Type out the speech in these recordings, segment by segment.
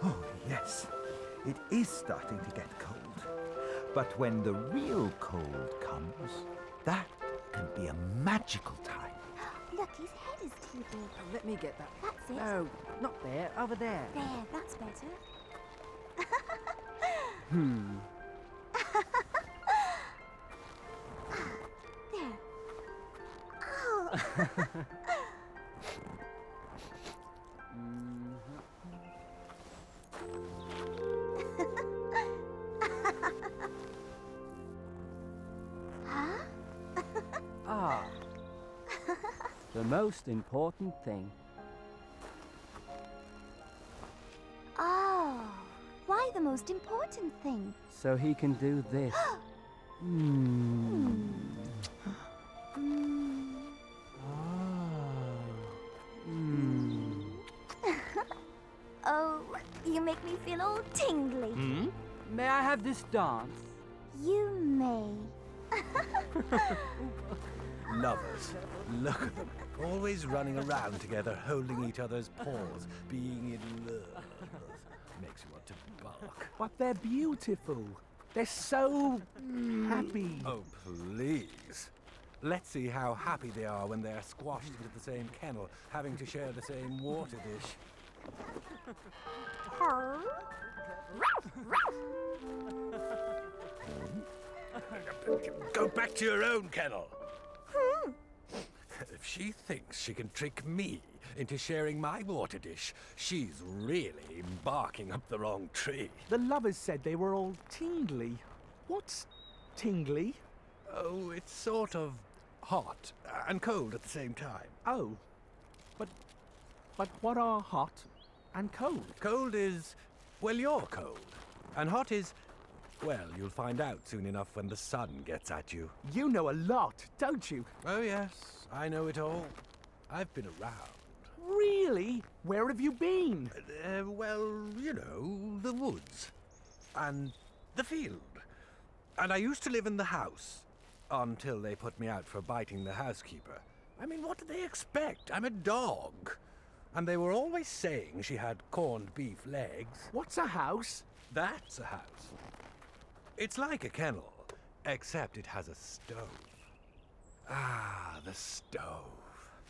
Oh, yes. It is starting to get cold. But when the real cold comes, that can be a magical time. Look, his head is too big. Oh, let me get that. That's it. No, not there. Over there. There, that's better. There. Oh. Ah. The most important thing. Oh. Why the most important thing? So he can do this. Oh, you make me feel all tingly. May I have this dance? You may. Lovers. Look at them. Always running around together, holding each other's paws, being in love. Makes you want to bark. But they're beautiful. They're so happy. Oh, please. Let's see how happy they are when they're squashed into the same kennel, having to share the same water dish. Go back to your own kennel. If she thinks she can trick me into sharing my water dish, she's really barking up the wrong tree. The lovers said they were all tingly. What's tingly? Oh, it's sort of hot and cold at the same time. Oh. But what are hot and cold? Cold is, well, you're cold. And hot is, well, you'll find out soon enough when the sun gets at you. You know a lot, don't you? Oh, yes, I know it all. I've been around. Really? Where have you been? Well, you know, the woods. And the field. And I used to live in the house. Until they put me out for biting the housekeeper. I mean, what do they expect? I'm a dog. And they were always saying she had corned beef legs. What's a house? That's a house. It's like a kennel, except it has a stove. Ah, the stove.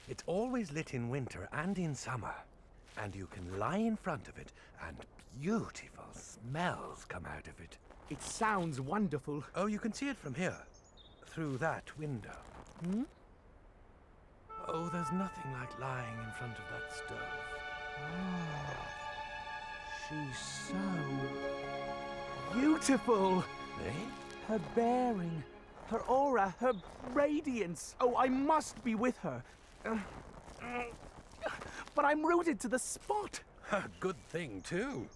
It's always lit in winter and in summer. And you can lie in front of it, and beautiful smells come out of it. It sounds wonderful. Oh, you can see it from here, through that window. Oh, there's nothing like lying in front of that stove. She's so beautiful. Eh? Her bearing, her aura, her radiance. Oh, I must be with her. But I'm rooted to the spot. A good thing, too.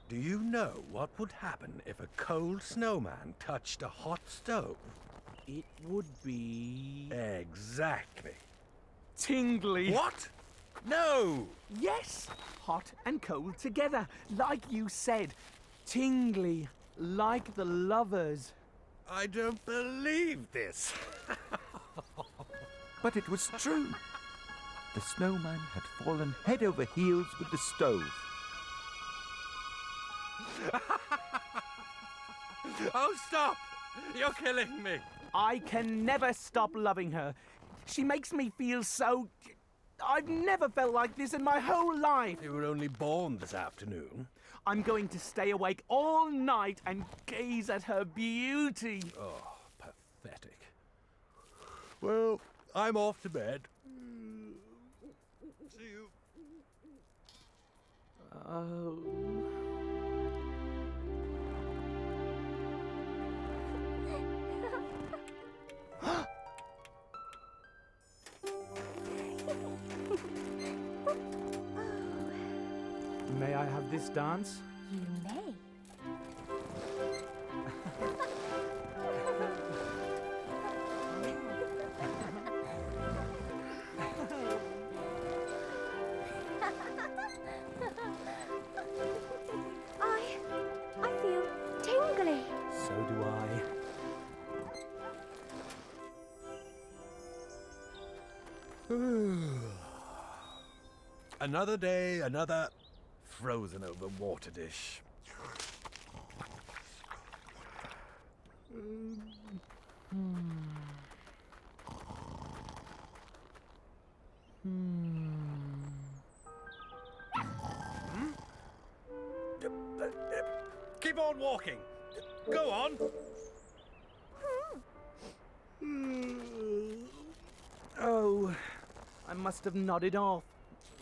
Do you know what would happen if a cold snowman touched a hot stove? It would be Exactly. tingly. What? No! Yes, hot and cold together, like you said. Tingly, like the lovers. I don't believe this. But it was true. The snowman had fallen head over heels with the stove. Oh, stop! You're killing me. I can never stop loving her. She makes me feel so... I've never felt like this in my whole life. You were only born this afternoon. I'm going to stay awake all night and gaze at her beauty. Oh, pathetic. Well, I'm off to bed. See you. Oh... May I have this dance? You may. I feel tingly. So do I. Another day, another frozen over water dish. Keep on walking. Go on. Oh, I must have nodded off.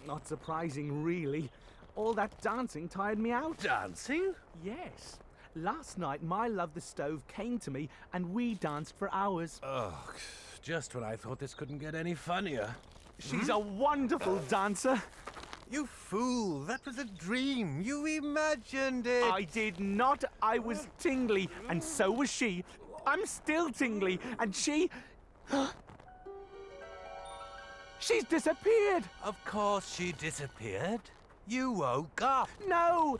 Not surprising, really. All that dancing tired me out. Dancing? Yes. Last night, my love the stove came to me and we danced for hours. Ugh, just when I thought this couldn't get any funnier. She's a wonderful dancer. You fool! That was a dream. You imagined it. I did not. I was tingly, and so was she. I'm still tingly, and she... She's disappeared. Of course she disappeared. You woke up. No,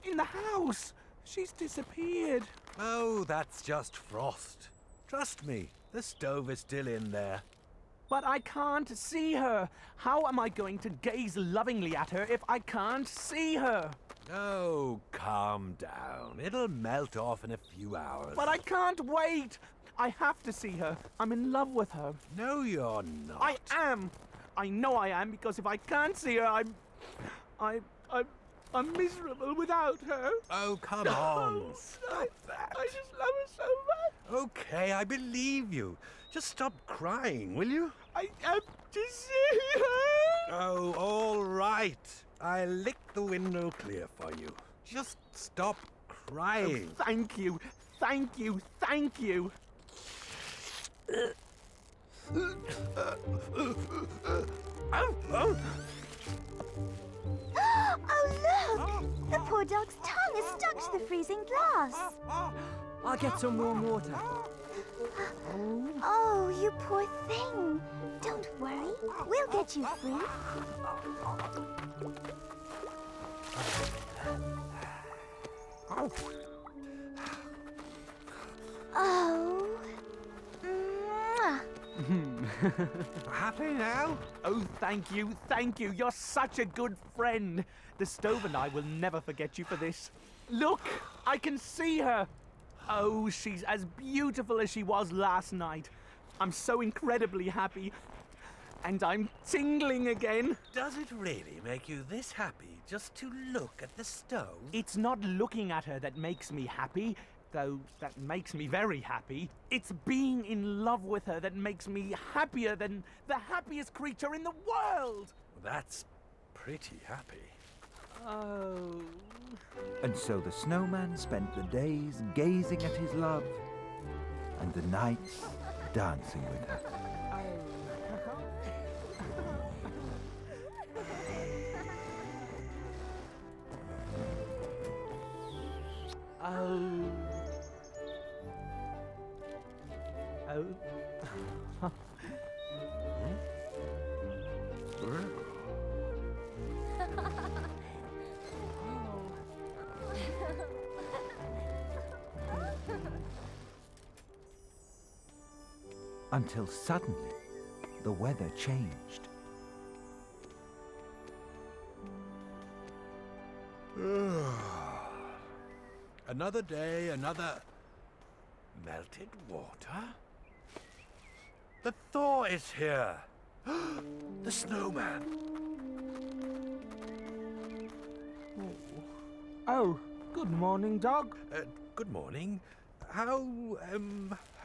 in the house. She's disappeared. Oh, that's just frost. Trust me, the stove is still in there. But I can't see her. How am I going to gaze lovingly at her if I can't see her? Oh, calm down. It'll melt off in a few hours. But I can't wait. I have to see her. I'm in love with her. No, you're not. I am. I know I am, because if I can't see her, I'm miserable without her. Oh, come on. Stop that. I just love her so much. Okay, I believe you. Just stop crying, will you? I have to see her. Oh, all right. I'll lick the window clear for you. Just stop crying. Oh, thank you. Thank you. Thank you. Oh, look! The poor dog's tongue is stuck to the freezing glass. I'll get some warm water. Oh, you poor thing. Don't worry. We'll get you free. Oh. Mwah. Happy now? Oh, thank you. Thank you. You're such a good friend. The stove and I will never forget you for this. Look, I can see her. Oh, she's as beautiful as she was last night. I'm so incredibly happy. And I'm tingling again. Does it really make you this happy just to look at the stove? It's not looking at her that makes me happy, though that makes me very happy. It's being in love with her that makes me happier than the happiest creature in the world. That's pretty happy. Oh. And so the snowman spent the days gazing at his love, and the nights dancing with her. Oh. Oh. Until suddenly, the weather changed. Another day, another Melted water? The thaw is here! The snowman! Oh, good morning, dog. Good morning. How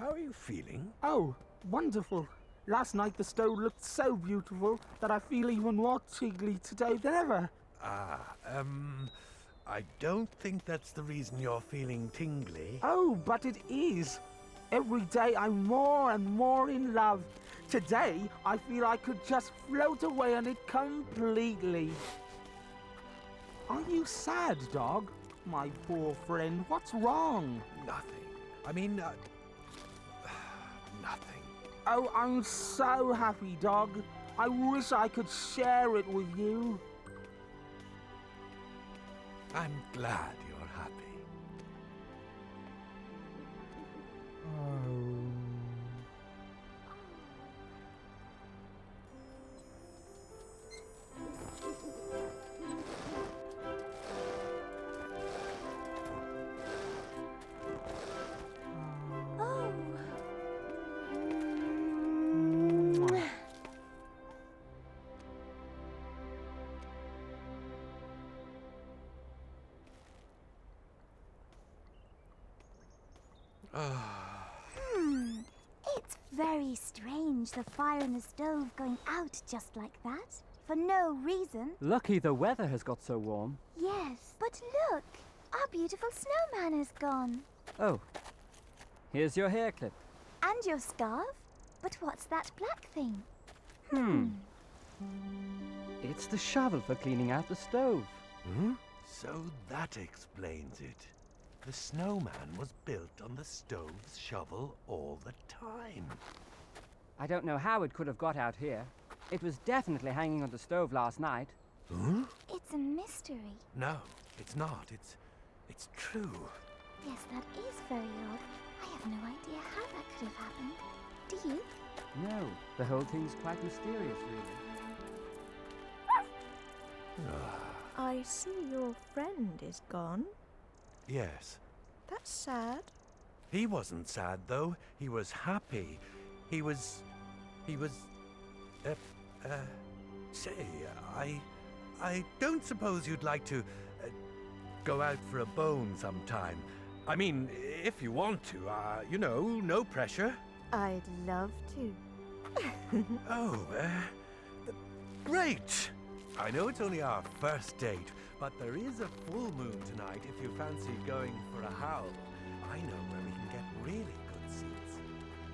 are you feeling? Oh, wonderful. Last night the stove looked so beautiful that I feel even more tingly today than ever. I don't think that's the reason you're feeling tingly. Oh, but it is. Every day I'm more and more in love. Today, I feel I could just float away on it completely. Are you sad, dog? My poor friend, what's wrong? Nothing. I mean, nothing. Oh, I'm so happy, dog. I wish I could share it with you. I'm glad you're happy. It's very strange, the fire in the stove going out just like that, for no reason. Lucky the weather has got so warm. Yes, but look, our beautiful snowman is gone. Oh, here's your hair clip. And your scarf. But what's that black thing? It's the shovel for cleaning out the stove. So that explains it. The snowman was built on the stove's shovel all the time. I don't know how it could have got out here. It was definitely hanging on the stove last night. It's a mystery. No, it's not. It's true. Yes, that is very odd. I have no idea how that could have happened. Do you? No, the whole thing's quite mysterious, really. I see your friend is gone. Yes. That's sad. He wasn't sad, though. He was happy. He was... Say, I don't suppose you'd like to go out for a bone sometime. I mean, if you want to, you know, no pressure. I'd love to. Oh, great! I know it's only our first date, but there is a full moon tonight if you fancy going for a howl. I know where we can get really good seats.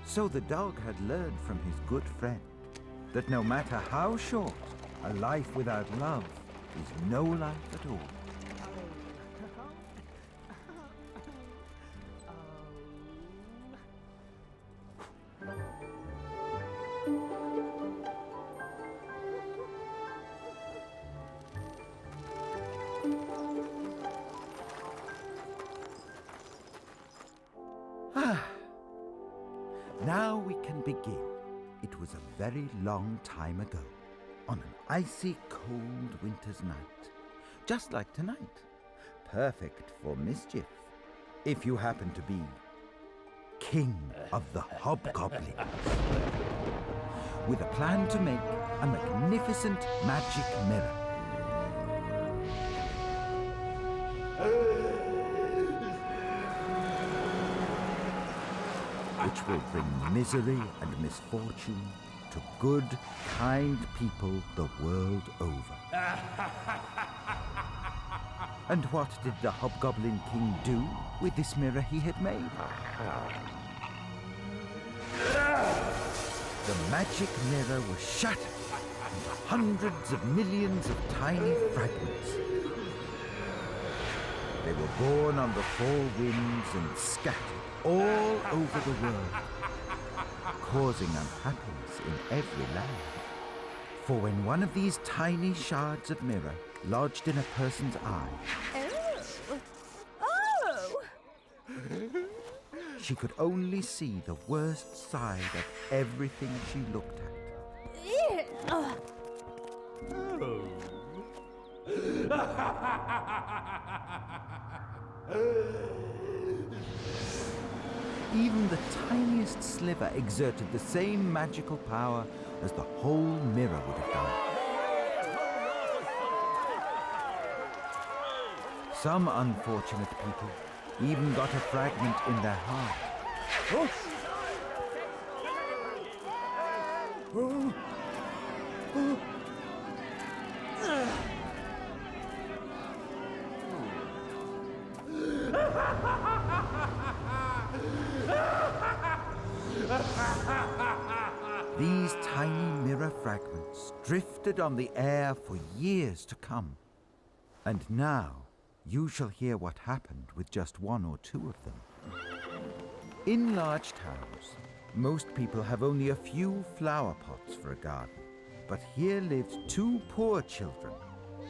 So the dog had learned from his good friend that no matter how short, a life without love is no life at all. Now we can begin. It was a very long time ago, on an icy cold winter's night, just like tonight. Perfect for mischief, if you happen to be King of the Hobgoblins, with a plan to make a magnificent magic mirror. Which will bring misery and misfortune to good, kind people the world over. And what did the Hobgoblin King do with this mirror he had made? The magic mirror was shattered into hundreds of millions of tiny fragments. They were born on the four winds and scattered all over the world, causing unhappiness in every land. For when one of these tiny shards of mirror lodged in a person's eye, she could only see the worst side of everything she looked at. Even the tiniest sliver exerted the same magical power as the whole mirror would have done. Some unfortunate people even got a fragment in their heart. Oh! Oh! Oh! These tiny mirror fragments drifted on the air for years to come. And now you shall hear what happened with just one or two of them. In large towns, most people have only a few flower pots for a garden. But here lived two poor children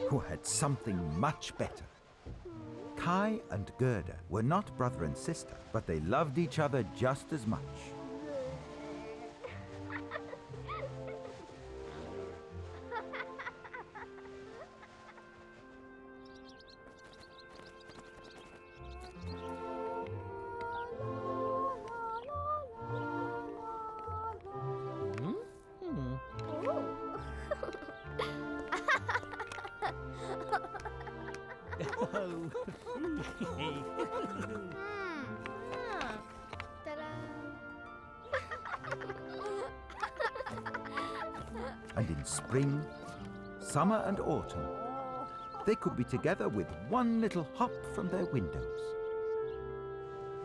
who had something much better. Kai and Gerda were not brother and sister, but they loved each other just as much. And in spring, summer and autumn, they could be together with one little hop from their windows.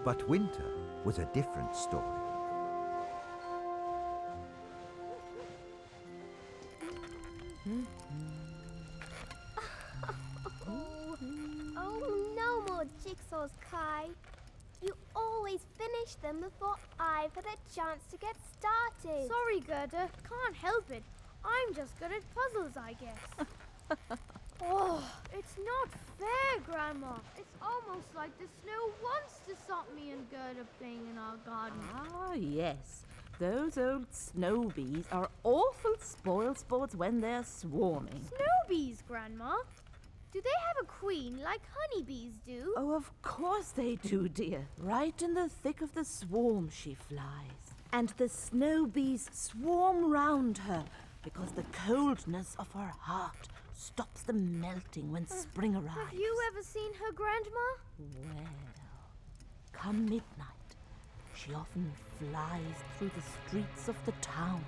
But winter was a different story. Oh, no more jigsaws, Kai. You always finish them before I've had a chance to get started. Sorry, Gerda. Can't help it. I'm just good at puzzles, I guess. Oh, it's not fair, Grandma. It's almost like the snow wants to stop me and Gerda playing in our garden. Ah, yes. Those old snow bees are awful spoil sports when they're swarming. Snow bees, Grandma? Do they have a queen like honeybees do? Oh, of course they do, dear. Right in the thick of the swarm she flies. And the snow bees swarm round her because the coldness of her heart stops them melting when spring arrives. Have you ever seen her, Grandma? Well, come midnight, she often flies through the streets of the town,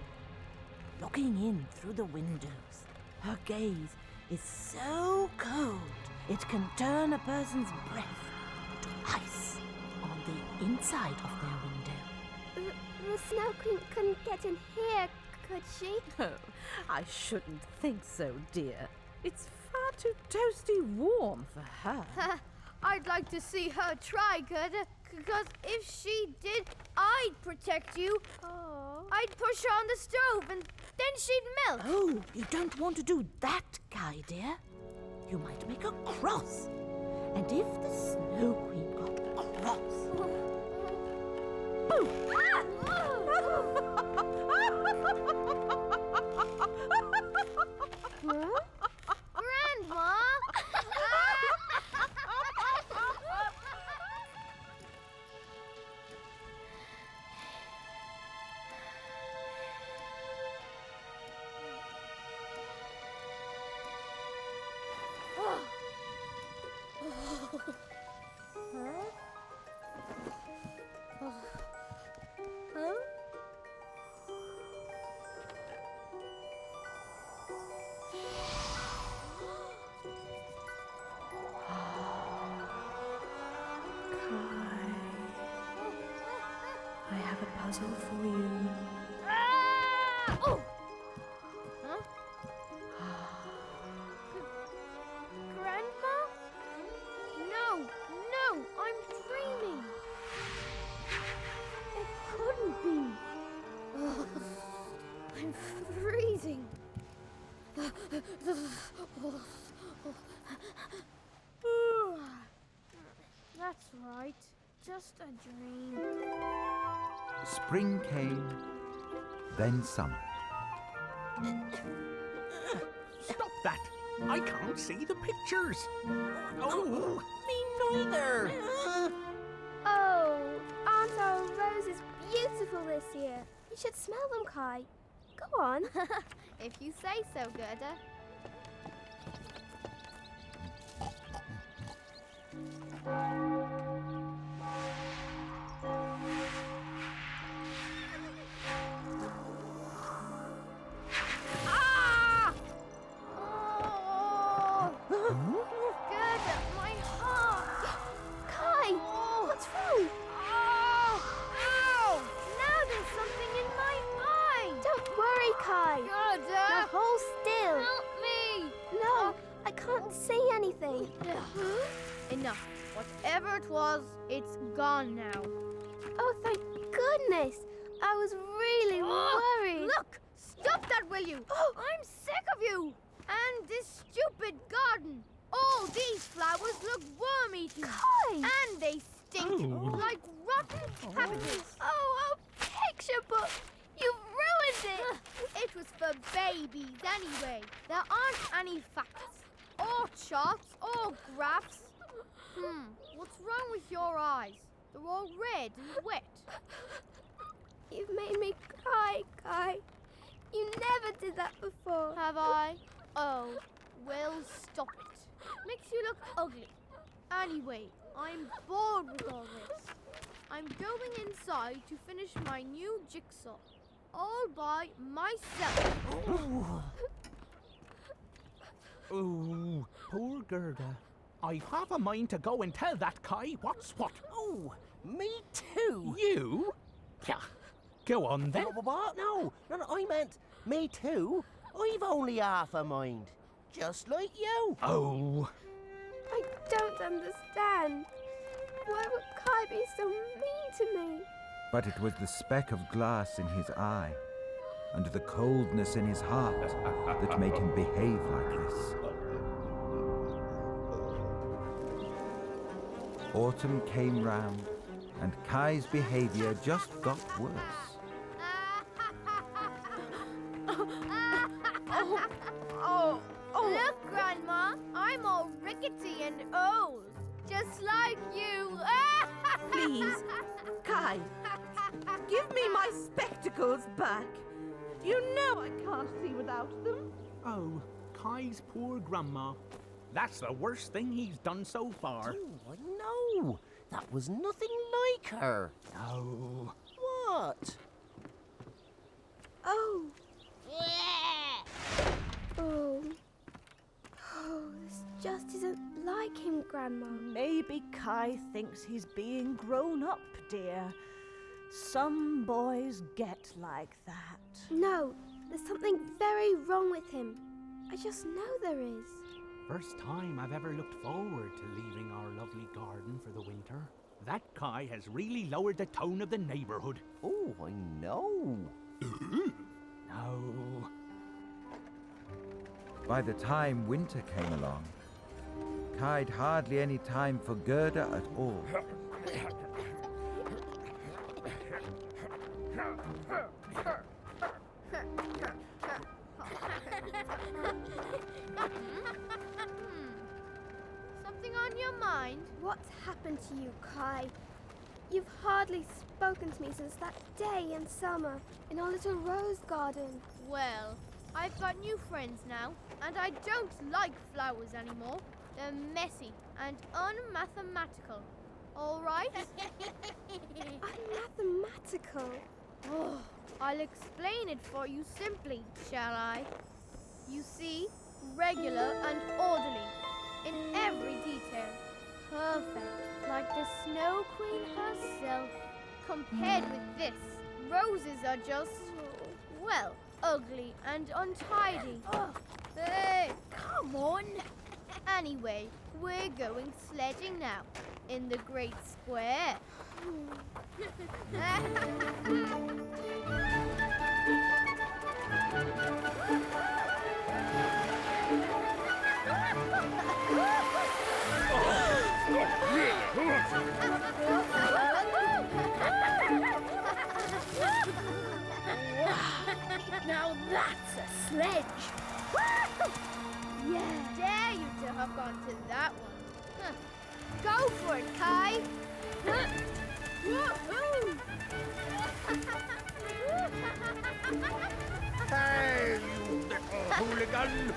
looking in through the windows. Her gaze is so cold, it can turn a person's breath to ice on the inside of their window. The Snow Queen couldn't get in here, could she? Oh, I shouldn't think so, dear. It's far too toasty warm for her. I'd like to see her try, Gerda, because if she did, I'd protect you. Oh. I'd push her on the stove and then she'd melt. Oh, you don't want to do that, Kai, dear. You might make a cross. And if the Snow Queen got cross... Boo! Huh? Grandma! I have a puzzle for you. Oh! Huh? Grandma? No, I'm dreaming. It couldn't be. Oh, I'm freezing. That's right. Just a dream. Spring came, then summer. Stop that! I can't see the pictures. Oh, Me neither. Oh, aren't our beautiful this year. You should smell them, Kai. Go on. If you say so, Gerda. Ah! Oh! Gerda, my heart! Kai, what's wrong? Oh! Ow! Now there's something in my eye! Don't worry, Kai. Gerda! Now hold still. Help me! No, I can't see anything. Enough. Whatever it was, it's gone now. Oh, thank goodness. I was really worried. Look! Stop that, will you? I'm sick of you! And this stupid garden. All these flowers look worm-eaten. Kai! And they stink like rotten cabbages. Oh, a picture book. You've ruined it. It was for babies anyway. There aren't any facts, or charts, or graphs. What's wrong with your eyes? They're all red and wet. You've made me cry, Kai. You never did that before. Have I? Oh, well, stop it. Makes you look ugly. Anyway, I'm bored with all this. I'm going inside to finish my new jigsaw. All by myself. Oh, poor Gerda. I have a mind to go and tell that Kai what's what. Oh, me too. You? Yeah. Go on then. What? No, I meant me too. I've only half a mind. Just like you. Oh. I don't understand. Why would Kai be so mean to me? But it was the speck of glass in his eye and the coldness in his heart that made him behave like this. Autumn came round, and Kai's behavior just got worse. Look, Grandma, I'm all rickety and old, just like you. Please, Kai, give me my spectacles back. You know I can't see without them. Oh, Kai's poor grandma. That's the worst thing he's done so far. Oh, I know. That was nothing like her. Oh. What? Oh. Oh. Oh, this just isn't like him, Grandma. Maybe Kai thinks he's being grown up, dear. Some boys get like that. No, there's something very wrong with him. I just know there is. First time I've ever looked forward to leaving our lovely garden for the winter. That Kai has really lowered the tone of the neighborhood. Oh, I know. No. By the time winter came along, Kai'd hardly any time for Gerda at all. Something on your mind? What's happened to you, Kai? You've hardly spoken to me since that day in summer in our little rose garden. Well, I've got new friends now, and I don't like flowers anymore. They're messy and unmathematical. All right? Unmathematical? Oh, I'll explain it for you simply, shall I? You see, regular and orderly, in every detail. Perfect, like the Snow Queen herself. Compared with this, roses are just, well, ugly and untidy. Hey, come on! Anyway, we're going sledging now, in the Great Square. Now that's a sledge! Yeah, dare you to hook onto that one. Go for it, Kai! Woohoo! hooligan!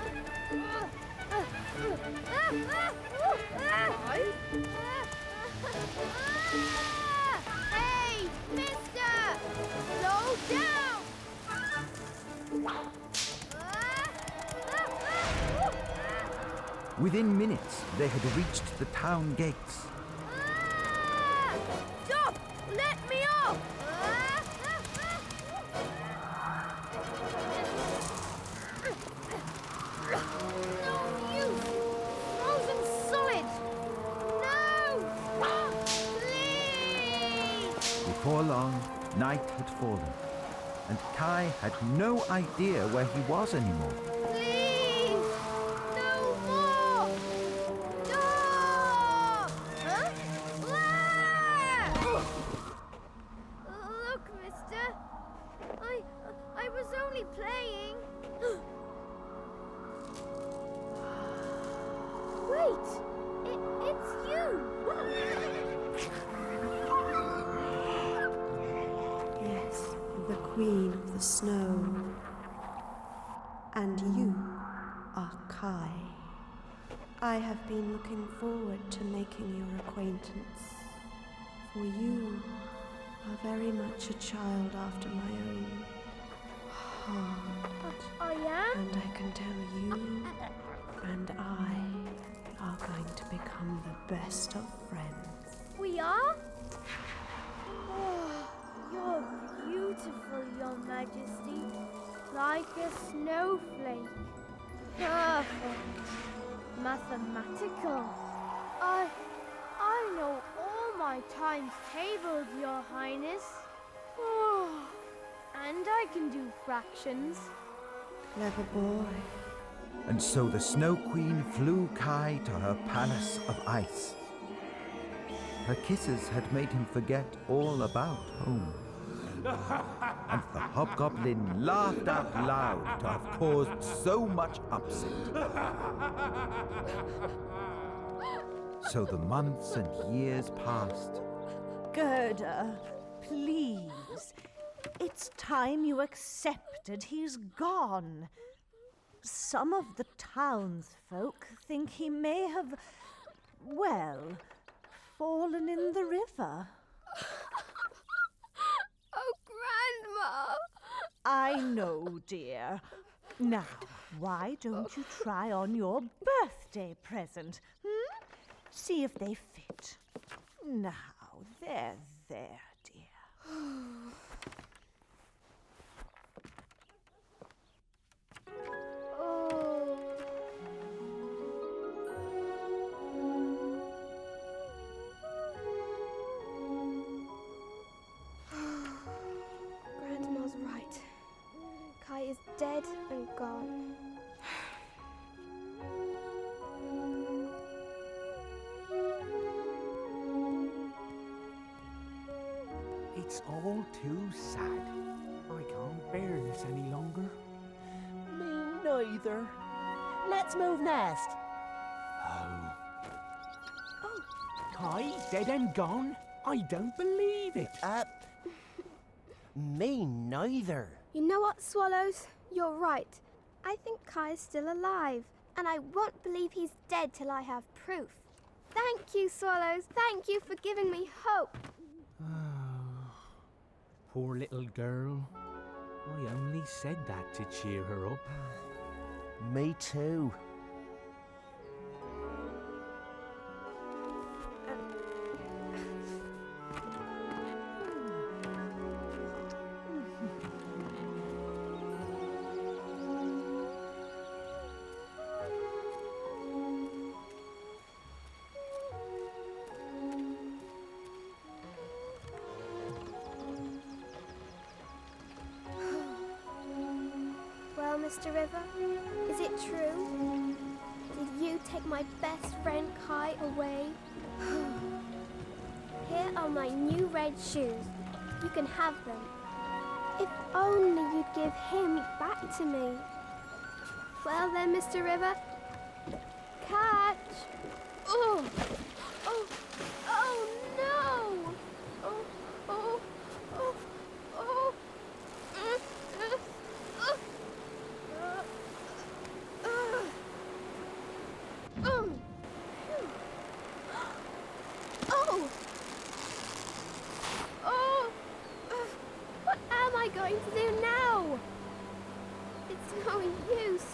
Hey, mister! Slow down! Within minutes, they had reached the town gates. Stop! Let me off! No use! Frozen solid! No! Please! Before long, night had fallen, and Kai had no idea where he was anymore. Please! No more! Stop! Huh? Ah! Look, mister. I was only playing. Wait! It's you! Yes, the Queen of the Snow. And you are Kai. I have been looking forward to making your acquaintance, for you are very much a child after my own heart. I am? And I can tell you and I are going to become the best of friends. We are? Oh, you're beautiful, Your Majesty. Like a snowflake. Perfect. Mathematical. I know all my times tables, Your Highness. Oh, and I can do fractions. Clever boy. And so the Snow Queen flew Kai to her palace of ice. Her kisses had made him forget all about home. And the hobgoblin laughed out loud to have caused so much upset. So the months and years passed. Gerda, please. It's time you accepted he's gone. Some of the townsfolk think he may have, well, fallen in the river. Oh, Grandma! I know, dear. Now, why don't you try on your birthday present? See if they fit. Now, there, dear. Oh. Grandma's right. Kai is dead and gone. It's all too sad. I can't bear this any longer. Me neither. Let's move nest. Kai, dead and gone? I don't believe it. Me neither. You know what, Swallows? You're right. I think Kai's still alive, and I won't believe he's dead till I have proof. Thank you, Swallows. Thank you for giving me hope. Poor little girl. I only said that to cheer her up. Me too. Well, Mr. River, is it true? Did you take my best friend Kai away? Here are my new red shoes. You can have them. If only you'd give him back to me. Well then, Mr. River, catch! Oh! Oh! Oh no! Oh! Oh! Oh! Oh! going to do now? It's no use.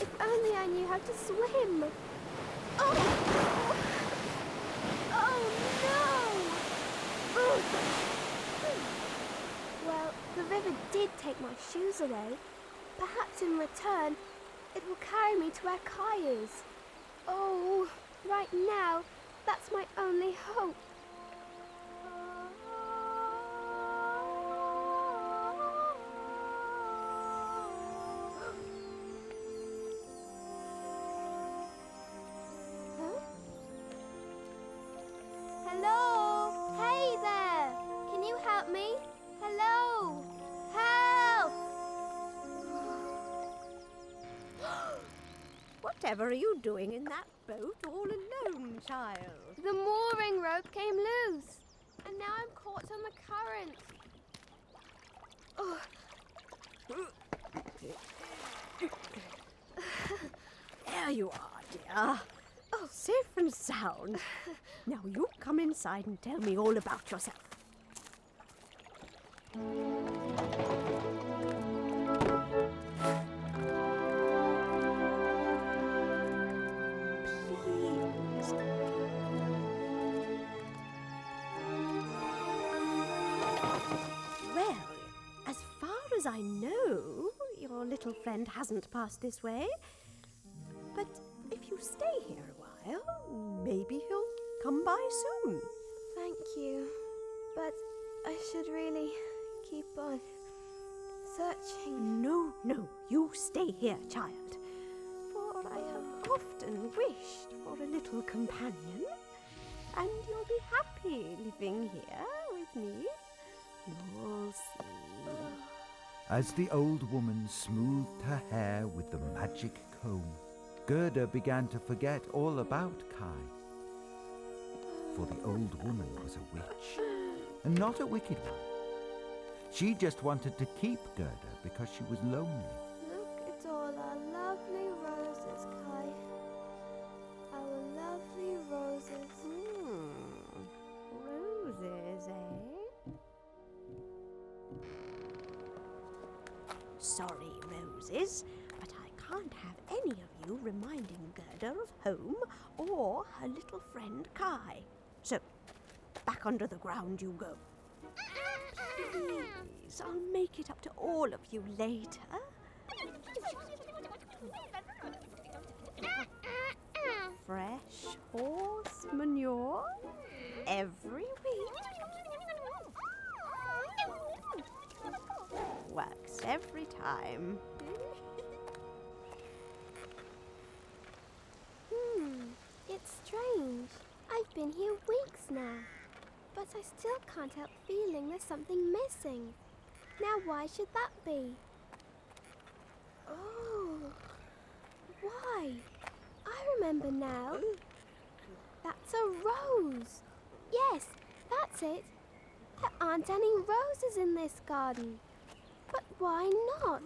If only I knew how to swim. Oh! Oh no! Ugh. Well, the river did take my shoes away. Perhaps in return, it will carry me to where Kai is. Oh, right now, that's my only hope. Huh? Hello? Hey there! Can you help me? Hello? Help! Whatever are you doing in that boat all alone, child? The mooring rope came loose, and now I'm caught on the current. Oh. There you are, dear. Oh, safe and sound. Now you come inside and tell me all about yourself. Please. Well, as far as I know, your little friend hasn't passed this way. But if you stay here a while, maybe he'll come by soon. Thank you, but I should really keep on searching. No, you stay here, child. For I have often wished for a little companion, and you'll be happy living here with me. You'll see. As the old woman smoothed her hair with the magic comb, Gerda began to forget all about Kai. For the old woman was a witch, and not a wicked one. She just wanted to keep Gerda because she was lonely. Look at all our lovely roses, Kai. Our lovely roses. Roses, eh? Sorry, roses, but I can't have any of you reminding Gerda of home or her little friend Kai. So, back under the ground you go. Please, I'll make it up to all of you later. Fresh horse manure every week. Works every time. It's strange. I've been here weeks now, but I still can't help feeling there's something missing. Now why should that be? Oh, why? I remember now. That's a rose. Yes, that's it. There aren't any roses in this garden. But why not?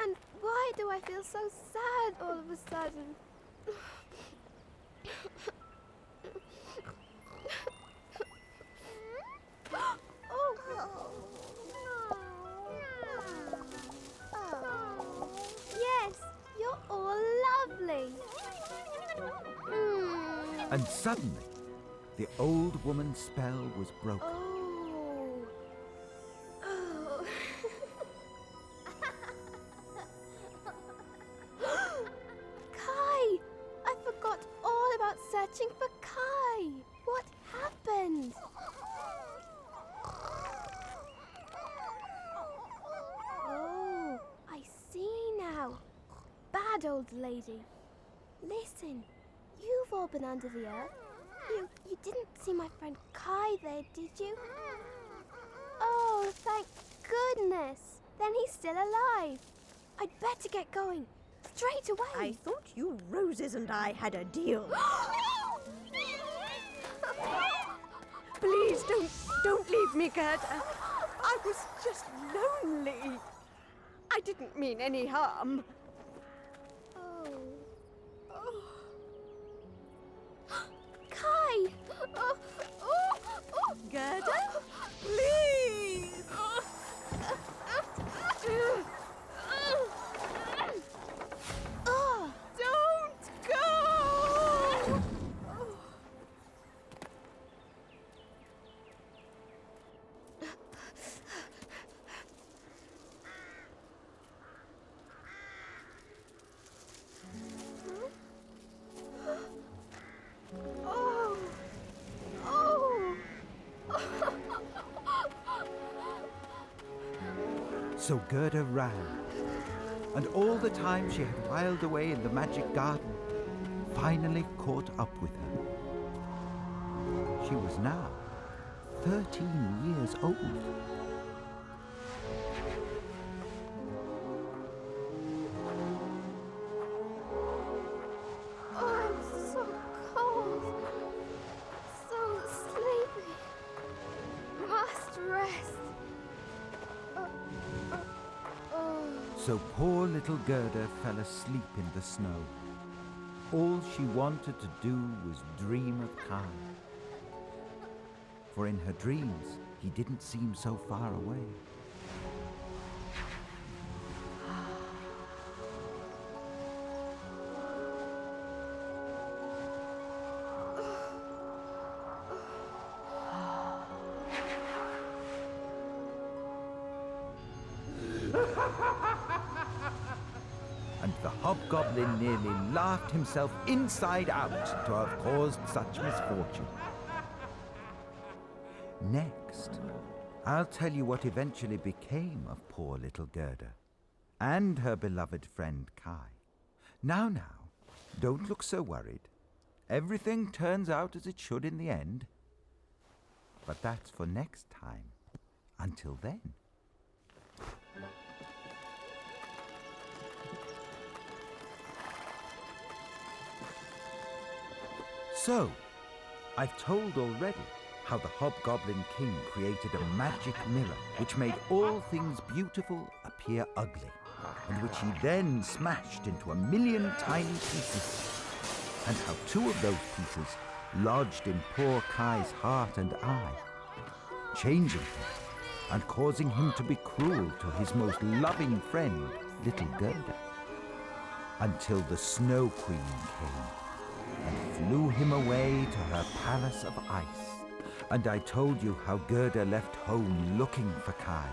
And why do I feel so sad all of a sudden? Yes, you're all lovely. And suddenly, the old woman's spell was broken. Oh. Kai! I forgot all about searching for Kai. What happened? Oh, I see now. Bad old lady. Listen, you've all been under the earth. You didn't see my friend Kai there, did you? Oh, thank goodness. Then he's still alive. I'd better get going. Straight away. I thought you roses and I had a deal. Please don't leave me, Gerda. I was just lonely. I didn't mean any harm. Kai! Gerda, please. So Gerda ran, and all the time she had whiled away in the magic garden finally caught up with her. She was now 13 years old. Oh, I'm so cold. So sleepy. Must rest. So poor little Gerda fell asleep in the snow. All she wanted to do was dream of Kai. For in her dreams, he didn't seem so far away. And the hobgoblin nearly laughed himself inside out to have caused such misfortune. Next, I'll tell you what eventually became of poor little Gerda and her beloved friend Kai. Now, don't look so worried. Everything turns out as it should in the end. But that's for next time. Until then. So, I've told already how the Hobgoblin King created a magic mirror which made all things beautiful appear ugly, and which he then smashed into 1,000,000 tiny pieces, and how 2 of those pieces lodged in poor Kai's heart and eye, changing him and causing him to be cruel to his most loving friend, little Gerda, until the Snow Queen came and flew him away to her palace of ice. And I told you how Gerda left home looking for Kai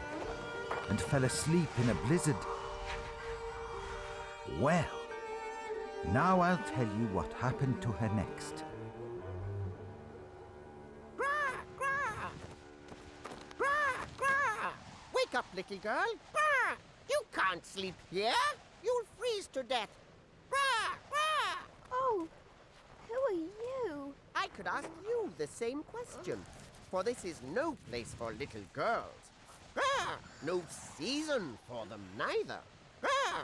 and fell asleep in a blizzard. Well, now I'll tell you what happened to her next. Gra, gra! Gra, gra! Wake up, little girl. Gra! You can't sleep here. You'll freeze to death. Gra, gra! Oh, who are you? I could ask you the same question, for this is no place for little girls. Ah, no season for them neither. Ah.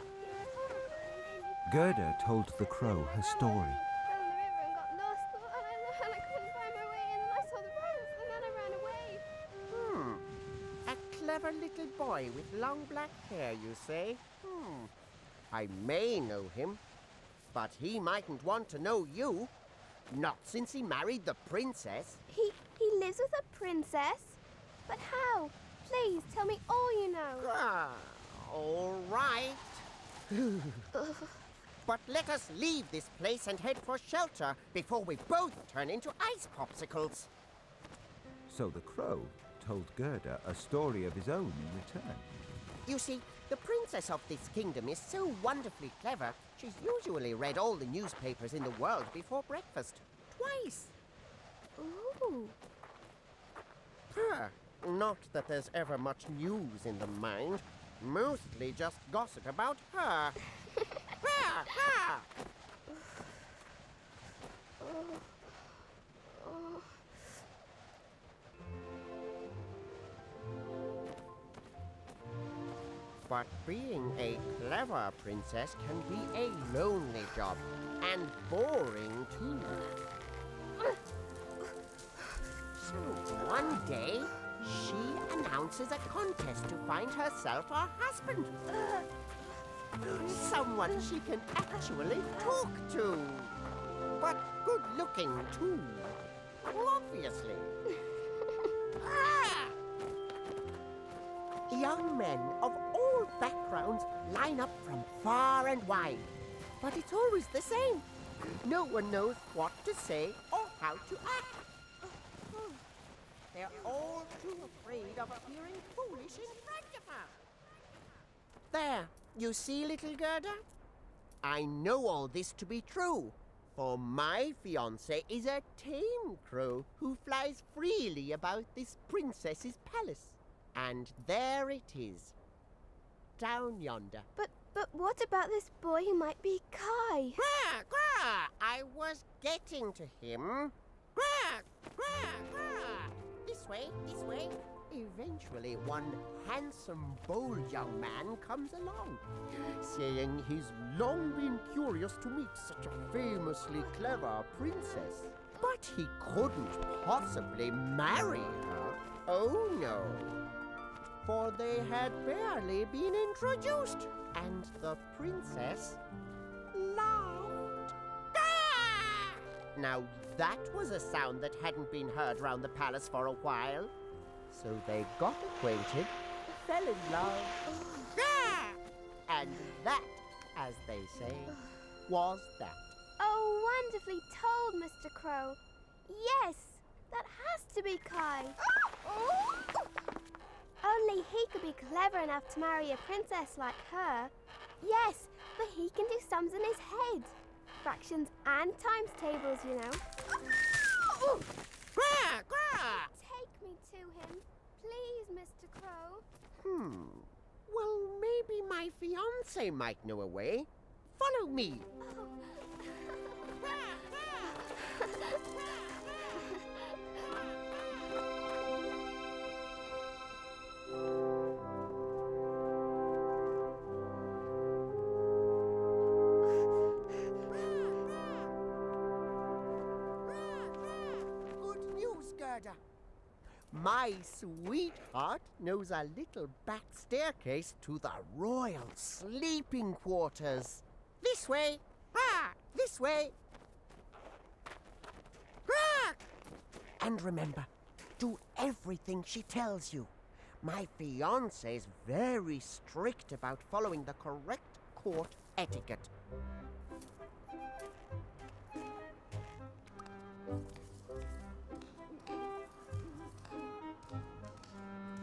Gerda told the crow her story. I fell in the river and got lost, and I couldn't find my way in, and I saw the prince, and then I ran away. A clever little boy with long black hair, you say? I may know him, but he mightn't want to know you. Not since he married the princess. He lives with a princess? But how? Please, tell me all you know. All right. But let us leave this place and head for shelter before we both turn into ice popsicles. So the crow told Gerda a story of his own in return. You see, the princess of this kingdom is so wonderfully clever, she's usually read all the newspapers in the world before breakfast. Twice. Ooh. Not that there's ever much news in the mind. Mostly just gossip about her. But being a clever princess can be a lonely job, and boring too. So one day, she announces a contest to find herself a husband. Someone she can actually talk to. But good looking too. Obviously. Young men of all backgrounds line up from far and wide. But it's always the same. No one knows what to say or how to act. They're all too afraid of appearing foolish in front of her. There, you see, little Gerda? I know all this to be true, for my fiancé is a tame crow who flies freely about this princess's palace. And there it is. down yonder. But what about this boy who might be Kai? Gra, gra! I was getting to him. Gra, gra, gra! This way, this way. Eventually, one handsome, bold young man comes along, saying he's long been curious to meet such a famously clever princess. But he couldn't possibly marry her. Oh, no. For they had barely been introduced, and the princess laughed. Ah! Now, that was a sound that hadn't been heard round the palace for a while. So they got acquainted, fell in love, and that, as they say, was that. Oh, wonderfully told, Mr. Crow. Yes, that has to be Kai. Only he could be clever enough to marry a princess like her. Yes, but he can do sums in his head. Fractions and times tables, you know. Take me to him, please, Mr. Crow. Well, maybe my fiancé might know a way. Follow me. Good news, Gerda. My sweetheart knows a little back staircase to the royal sleeping quarters. This way. This way. And remember, do everything she tells you. My fiancé is very strict about following the correct court etiquette.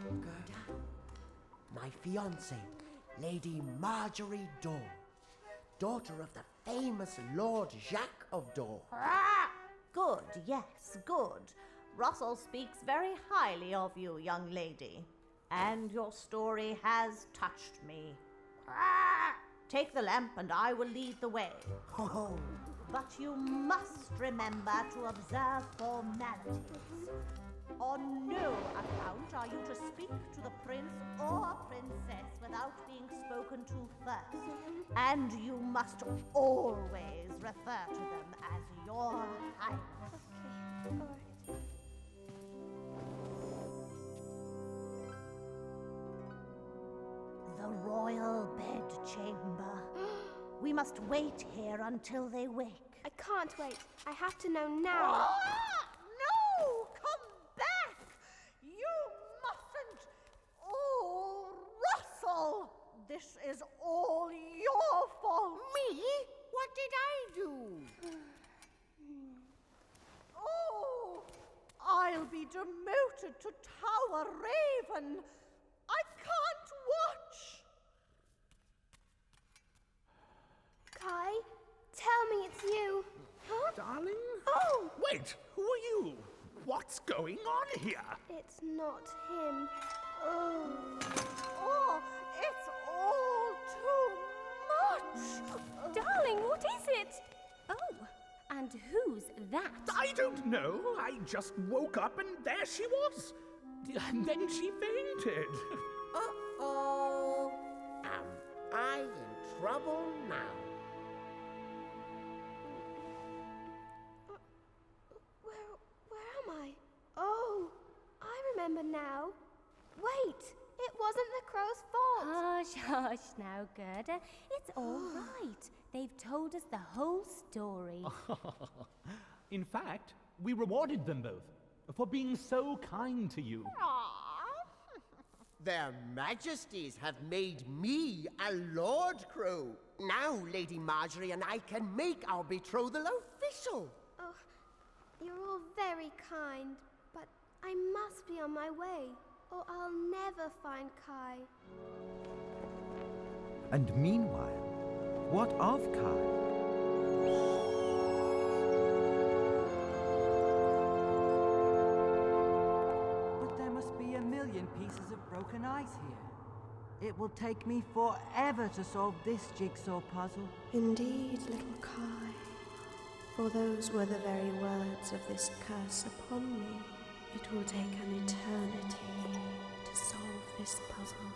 Gerda, my fiancé, Lady Marjorie Dore, daughter of the famous Lord Jacques of Dore. Good, yes, good. Russell speaks very highly of you, young lady. And your story has touched me. Take the lamp and I will lead the way. Oh, But you must remember to observe formalities. On no account are you to speak to the prince or princess without being spoken to first. And you must always refer to them as your highness. Okay, all right. The royal bedchamber. We must wait here until they wake. I can't wait. I have to know now. No! Come back! You mustn't! Oh, Russell! This is all your fault! me? What did I do? Oh! I'll be demoted to Tower Raven! I can't watch! Kai, tell me it's you. Huh? Darling? Oh! Wait, who are you? What's going on here? It's not him. Oh. Oh, it's all too much! Darling, what is it? Oh, and who's that? I don't know. I just woke up and there she was. And then she fainted. Uh-oh. Am I in trouble now? Where am I? Oh, I remember now. Wait, it wasn't the crow's fault. Hush, hush now, Gerda. It's all right. They've told us the whole story. In fact, we rewarded them both for being so kind to you. Their Majesties have made me a Lord Crow. Now, Lady Marjorie and I can make our betrothal official. Oh, you're all very kind, but I must be on my way, or I'll never find Kai. And meanwhile, what of Kai? But there must be a million pieces of broken ice here. It will take me forever to solve this jigsaw puzzle. Indeed, little Kai. For those were the very words of this curse upon me. It will take an eternity to solve this puzzle.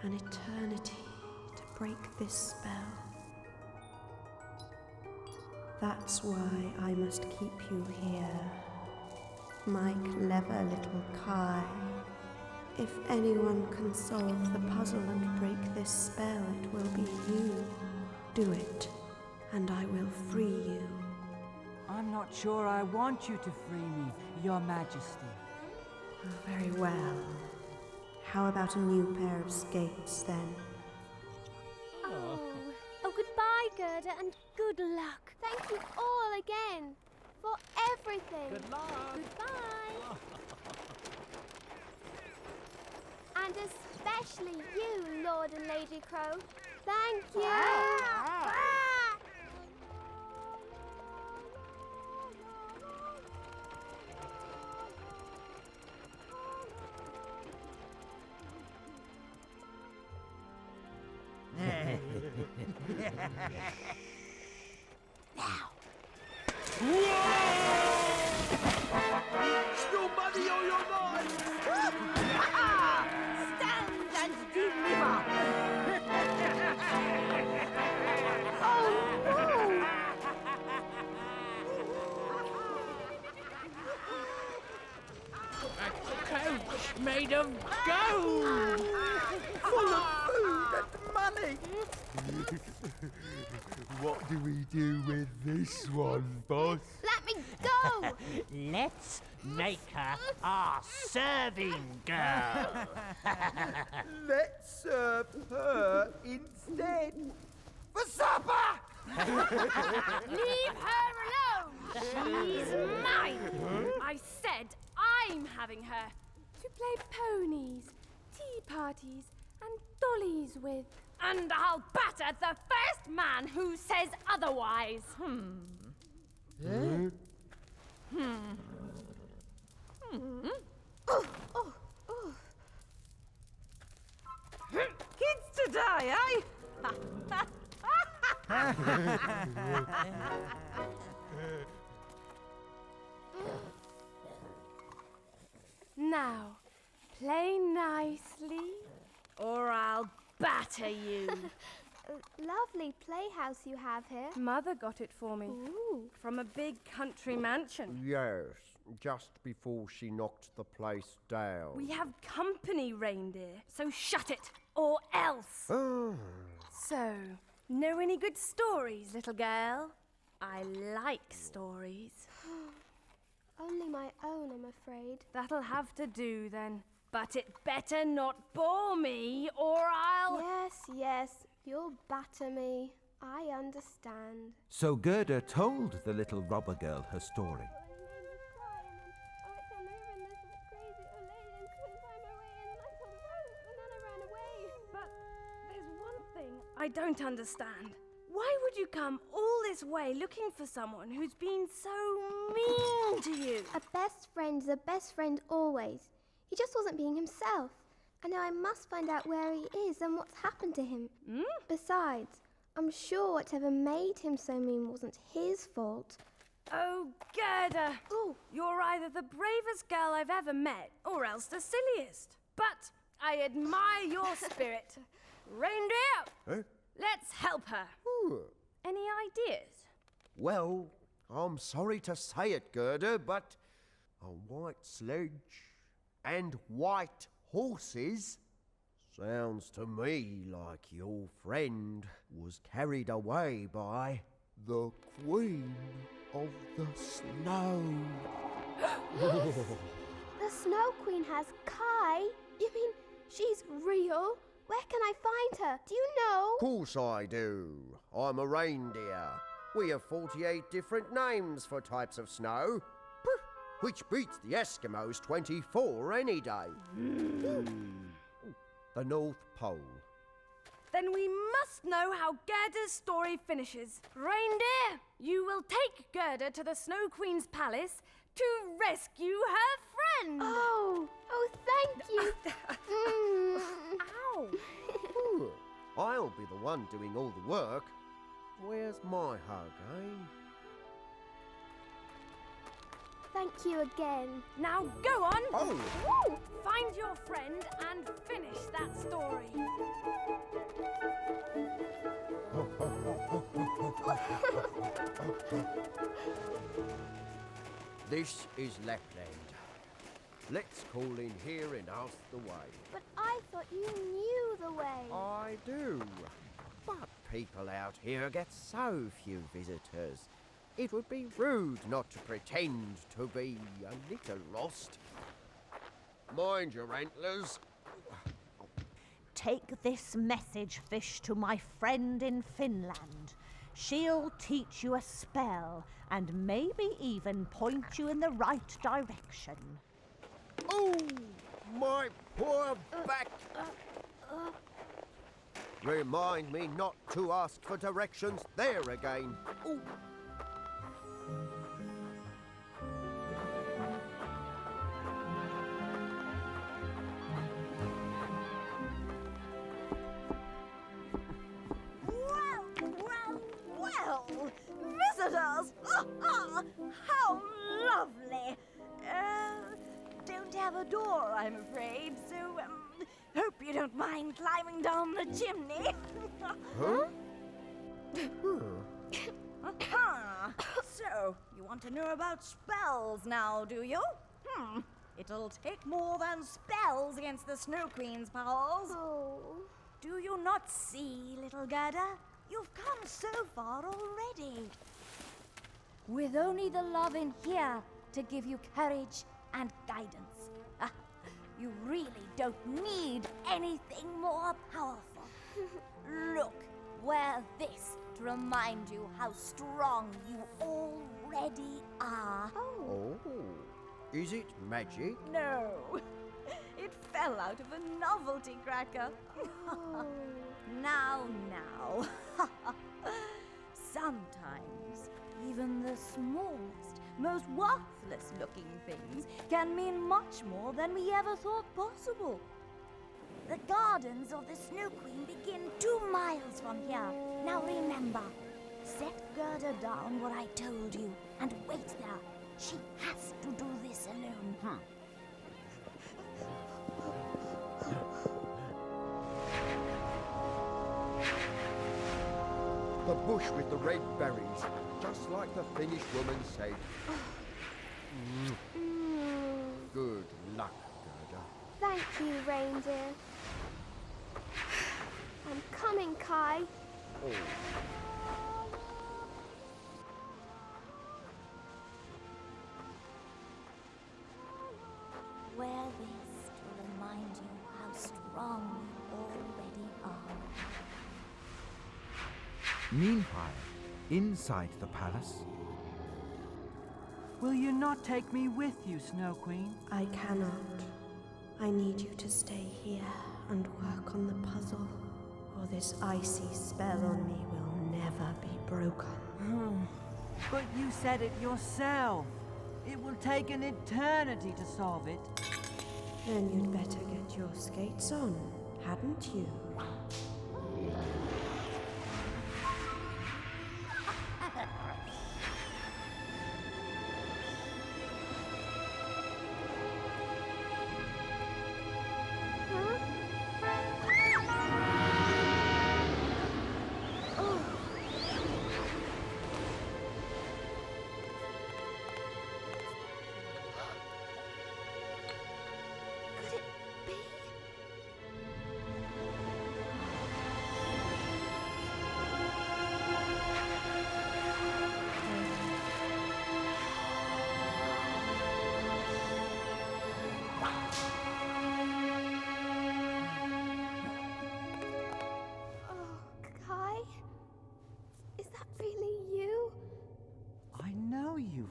An eternity to break this spell. That's why I must keep you here, my clever little Kai. If anyone can solve the puzzle and break this spell, it will be you. Do it, and I will free you. I'm not sure I want you to free me, Your Majesty. Very well. How about a new pair of skates, then? Oh, goodbye, Gerda, and good luck. Thank you all again for everything. Good luck. Goodbye. And especially you, Lord and Lady Crow. Thank you. Now. Still money on your mind! Stand and deliver! Oh, no! A coach made of gold! Full of food and money. What do we do with this one, boss? Let me go! Let's make her our serving girl. Let's serve her instead. For supper! Leave her alone! She's mine! I said I'm having her to play ponies, tea parties, and dollies with. And I'll batter the first man who says otherwise. Kids to die, eh? Now, play nicely, or I'll batter you. Lovely playhouse you have here. Mother got it for me. Ooh. From a big country mansion. Yes, just before she knocked the place down. We have company, reindeer, so shut it, or else. So, know any good stories, little girl? I like stories. Only my own, I'm afraid. That'll have to do then. But it better not bore me, or I'll... Yes, you'll batter me. I understand. So Gerda told the little robber girl her story. But there's one thing I don't understand. Why would you come all this way looking for someone who's been so mean to you? A best friend is a best friend always. He just wasn't being himself. I know I must find out where he is and what's happened to him. Besides, I'm sure whatever made him so mean wasn't his fault. Oh, Gerda! Oh, You're either the bravest girl I've ever met, or else the silliest. But I admire your spirit. Reindeer! Let's help her. Any ideas? Well, I'm sorry to say it, Gerda, but a white sledge and white horses sounds to me like your friend was carried away by the Queen of the Snow. the Snow Queen has Kai? You mean she's real? Where can I find her? Do you know? Course I do. I'm a reindeer. We have 48 different names for types of snow, which beats the Eskimos' 24 any day. The North Pole. Then we must know how Gerda's story finishes. Reindeer, you will take Gerda to the Snow Queen's palace to rescue her friend. Oh, thank you. Ow. I'll be the one doing all the work. Where's my hug, eh? Thank you again. Now go on! Oh! Woo! Find your friend and finish that story. This is Lapland. Let's call in here and ask the way. But I thought you knew the way. I do. But people out here get so few visitors. It would be rude not to pretend to be a little lost. Mind your antlers. Take this message, Fish, to my friend in Finland. She'll teach you a spell and maybe even point you in the right direction. Oh, my poor back. Remind me not to ask for directions there again. Ooh. Well, visitors! How lovely! Don't have a door, I'm afraid, so hope you don't mind climbing down the chimney. Huh? So, you want to know about spells now, do you? It'll take more than spells against the Snow Queen's powers. Oh. Do you not see, little Gerda? You've come so far already. With only the love in here to give you courage and guidance. You really don't need anything more powerful. Look, wear this to remind you how strong you already are. Oh, is it magic? No, it fell out of a novelty cracker. Now. Sometimes even the smallest, most worthless looking things can mean much more than we ever thought possible. The gardens of the Snow Queen begin 2 miles from here. Now remember, set Gerda down what I told you and wait there. She has to do this alone. The bush with the red berries, just like the Finnish woman said. Good luck, Gerda. Thank you, reindeer. I'm coming, Kai. Oh. Wear this to remind you how strong you already are. Meanwhile, inside the palace... Will you not take me with you, Snow Queen? I cannot. I need you to stay here and work on the puzzle, or this icy spell on me will never be broken. But you said it yourself. It will take an eternity to solve it. Then you'd better get your skates on, hadn't you?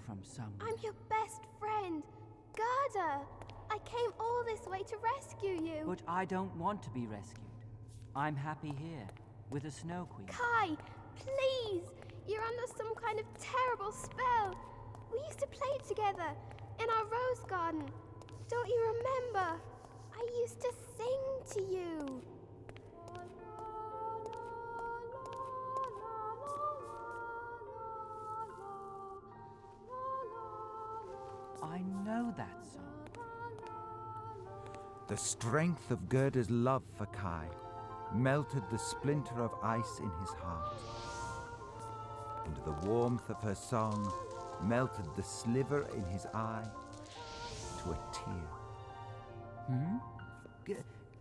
From somewhere. I'm your best friend, Gerda. I came all this way to rescue you. But I don't want to be rescued. I'm happy here, with the Snow Queen. Kai, please! You're under some kind of terrible spell. We used to play together in our rose garden. Don't you remember? I used to sing to you. that song. The strength of Gerda's love for Kai melted the splinter of ice in his heart, and the warmth of her song melted the sliver in his eye to a tear.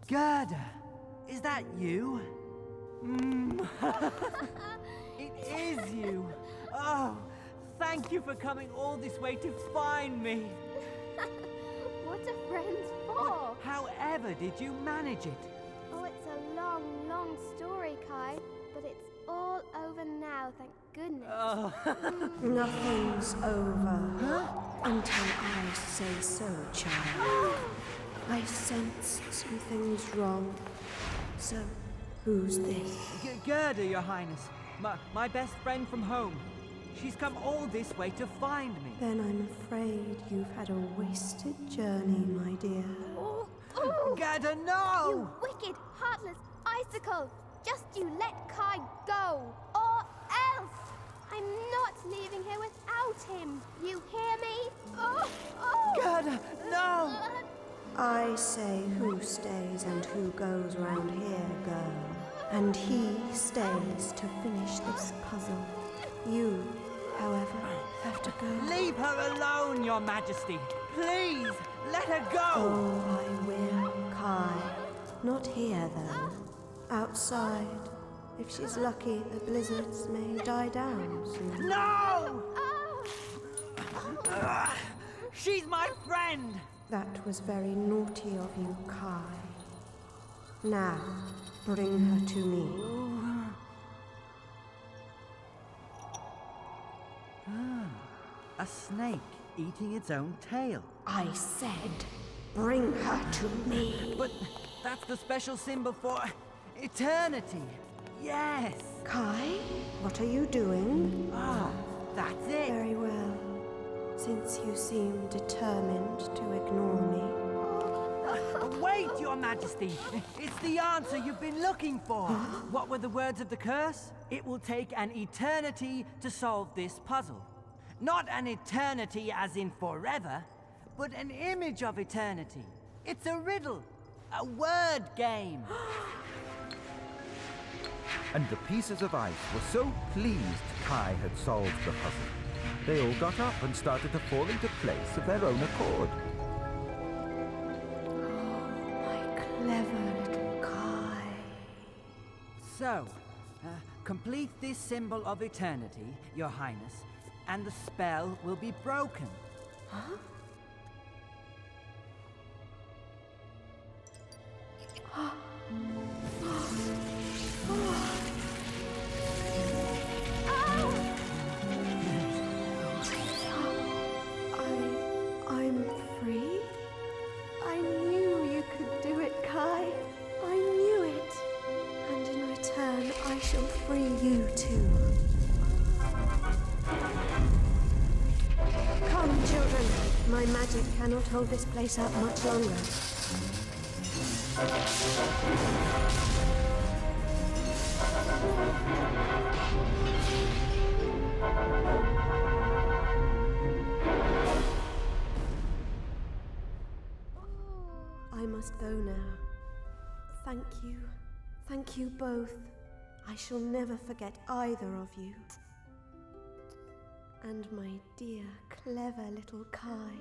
Gerda, is that you? It is you. Oh, thank you for coming all this way to find me. What are friends for? However did you manage it? Oh, it's a long, long story, Kai. But it's all over now, thank goodness. Oh. Nothing's over until I say so, child. I sense something's wrong. So, who's this? Gerda, Your Highness. My best friend from home. She's come all this way to find me. Then I'm afraid you've had a wasted journey, my dear. Gerda, no! You wicked, heartless icicle! Just you let Kai go, or else! I'm not leaving here without him. You hear me? Gerda, no! I say who stays and who goes round here, girl. And he stays to finish this puzzle. You, however, have to go. Leave her alone, Your Majesty. Please, let her go. Oh, I will, Kai. Not here, though. Outside. If she's lucky, the blizzards may die down soon. No! She's my friend! That was very naughty of you, Kai. Now, bring her to me. A snake eating its own tail. I said, bring her to me. But that's the special symbol for eternity. Yes. Kai, what are you doing? Ah, that's it. Very well. Since you seem determined to ignore me. Wait, Your Majesty! It's the answer you've been looking for! What were the words of the curse? It will take an eternity to solve this puzzle. Not an eternity as in forever, but an image of eternity. It's a riddle, a word game. And the pieces of ice were so pleased Kai had solved the puzzle. They all got up and started to fall into place of their own accord. Clever little Kai. So, complete this symbol of eternity, Your Highness, and the spell will be broken. Huh? I'm free? I knew you could do it, Kai. I knew it. And in return, I shall free you too. Come, children. My magic cannot hold this place up much longer. I must go now. Thank you. Thank you both. I shall never forget either of you. And my dear, clever little Kai,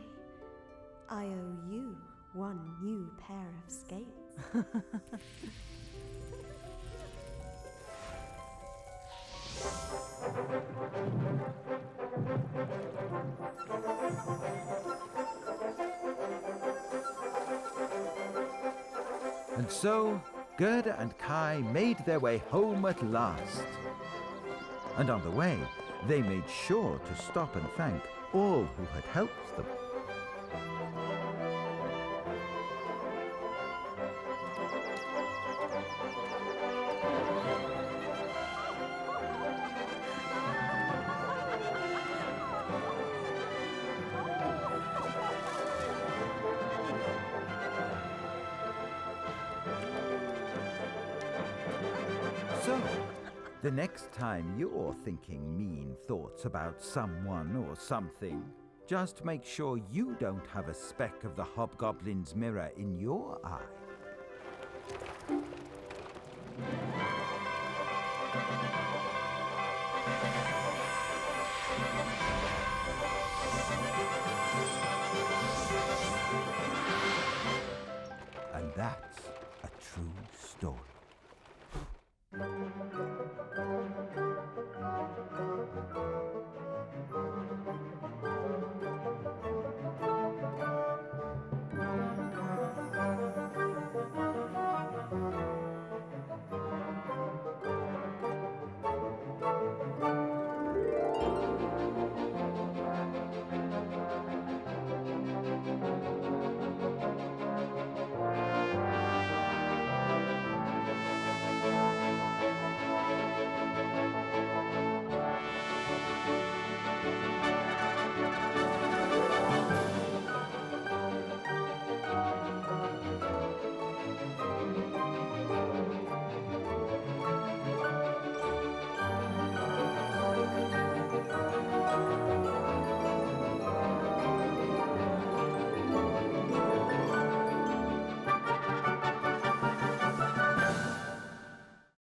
I owe you one new pair of skates. And so, Gerda and Kai made their way home at last. And on the way, they made sure to stop and thank all who had helped them. So, the next time you're thinking mean thoughts about someone or something, Just make sure you don't have a speck of the hobgoblin's mirror in your eye. And that's a true story.